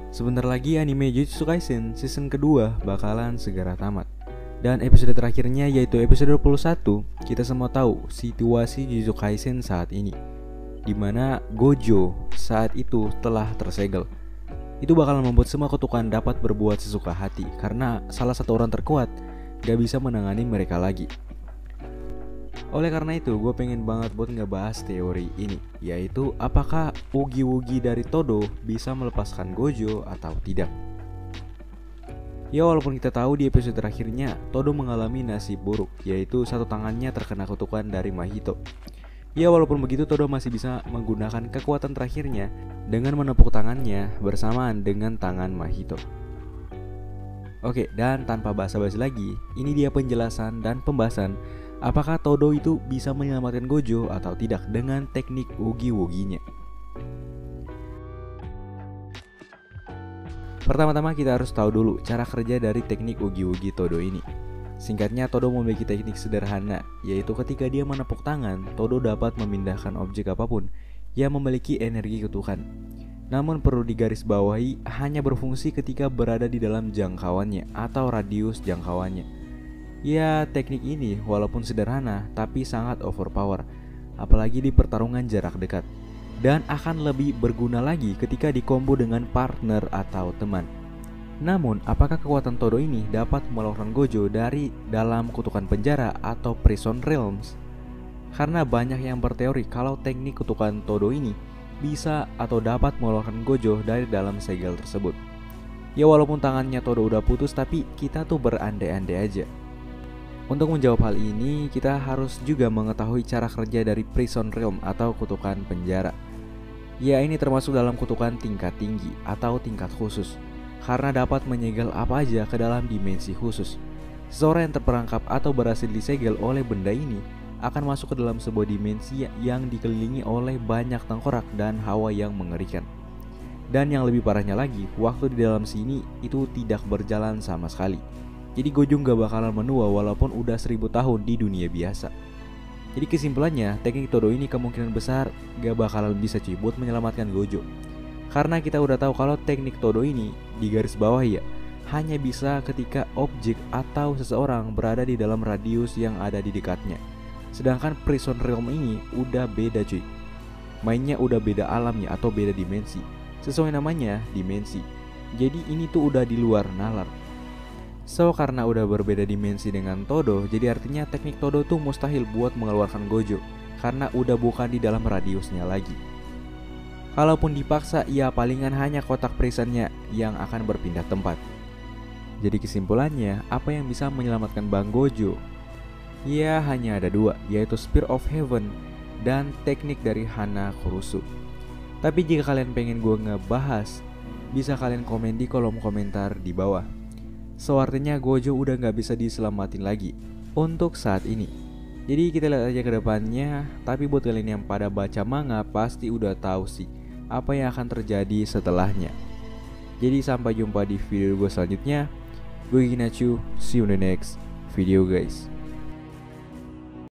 Sebentar lagi anime Jujutsu Kaisen season kedua bakalan segera tamat. Dan episode terakhirnya yaitu episode 21, kita semua tahu situasi Jujutsu Kaisen saat ini, dimana Gojo saat itu telah tersegel. Itu bakalan membuat semua kutukan dapat berbuat sesuka hati, karena salah satu orang terkuat gak bisa menangani mereka lagi. Oleh karena itu, gue pengen banget buat ngebahas teori ini, yaitu apakah Ugi-Wugi dari Todo bisa melepaskan Gojo atau tidak. Ya, walaupun kita tahu di episode terakhirnya Todo mengalami nasib buruk, yaitu satu tangannya terkena kutukan dari Mahito. Ya, walaupun begitu Todo masih bisa menggunakan kekuatan terakhirnya dengan menepuk tangannya bersamaan dengan tangan Mahito. Oke, dan tanpa basa-basi lagi, ini dia penjelasan dan pembahasan apakah Todo itu bisa menyelamatkan Gojo atau tidak dengan teknik Ugi-Wuginya. Pertama-tama kita harus tahu dulu cara kerja dari teknik Ugi-Wugi Todo ini. Singkatnya, Todo memiliki teknik sederhana, yaitu ketika dia menepuk tangan, Todo dapat memindahkan objek apapun yang memiliki energi kutukan. Namun perlu digarisbawahi, hanya berfungsi ketika berada di dalam jangkauannya atau radius jangkauannya. Ya, teknik ini walaupun sederhana tapi sangat overpower, apalagi di pertarungan jarak dekat, dan akan lebih berguna lagi ketika dikombo dengan partner atau teman. Namun, apakah kekuatan Todo ini dapat mengeluarkan Gojo dari dalam kutukan penjara atau prison realms? Karena banyak yang berteori kalau teknik kutukan Todo ini bisa atau dapat mengeluarkan Gojo dari dalam segel tersebut. Ya, walaupun tangannya Todo udah putus, tapi kita tuh berandai-andai aja. Untuk menjawab hal ini, kita harus juga mengetahui cara kerja dari prison realm atau kutukan penjara. Ya, ini termasuk dalam kutukan tingkat tinggi atau tingkat khusus, karena dapat menyegel apa aja ke dalam dimensi khusus. Seseorang yang terperangkap atau berhasil disegel oleh benda ini akan masuk ke dalam sebuah dimensi yang dikelilingi oleh banyak tengkorak dan hawa yang mengerikan. Dan yang lebih parahnya lagi, waktu di dalam sini itu tidak berjalan sama sekali. Jadi Gojo gak bakalan menua walaupun udah 1000 tahun di dunia biasa. Jadi kesimpulannya, teknik Todo ini kemungkinan besar gak bakalan bisa cuy buat menyelamatkan Gojo. Karena kita udah tahu kalau teknik Todo ini di garis bawah ya hanya bisa ketika objek atau seseorang berada di dalam radius yang ada di dekatnya. Sedangkan prison realm ini udah beda cuy. Mainnya udah beda alamnya atau beda dimensi. Sesuai namanya, dimensi. Jadi ini tuh udah di luar nalar. So, karena udah berbeda dimensi dengan Todo, jadi artinya teknik Todo tuh mustahil buat mengeluarkan Gojo, karena udah bukan di dalam radiusnya lagi. Kalaupun dipaksa, ya palingan hanya kotak prisonnya yang akan berpindah tempat. Jadi kesimpulannya, apa yang bisa menyelamatkan Bang Gojo? Ya, hanya ada dua, yaitu Spear of Heaven dan teknik dari Hana Kurusu. Tapi jika kalian pengen gue ngebahas, bisa kalian komen di kolom komentar di bawah. So, artinya Gojo udah gak bisa diselamatin lagi untuk saat ini. Jadi kita lihat aja ke depannya. Tapi buat kalian yang pada baca manga, pasti udah tahu sih apa yang akan terjadi setelahnya. Jadi sampai jumpa di video gue selanjutnya. Gue Ginachu, see you in the next video guys.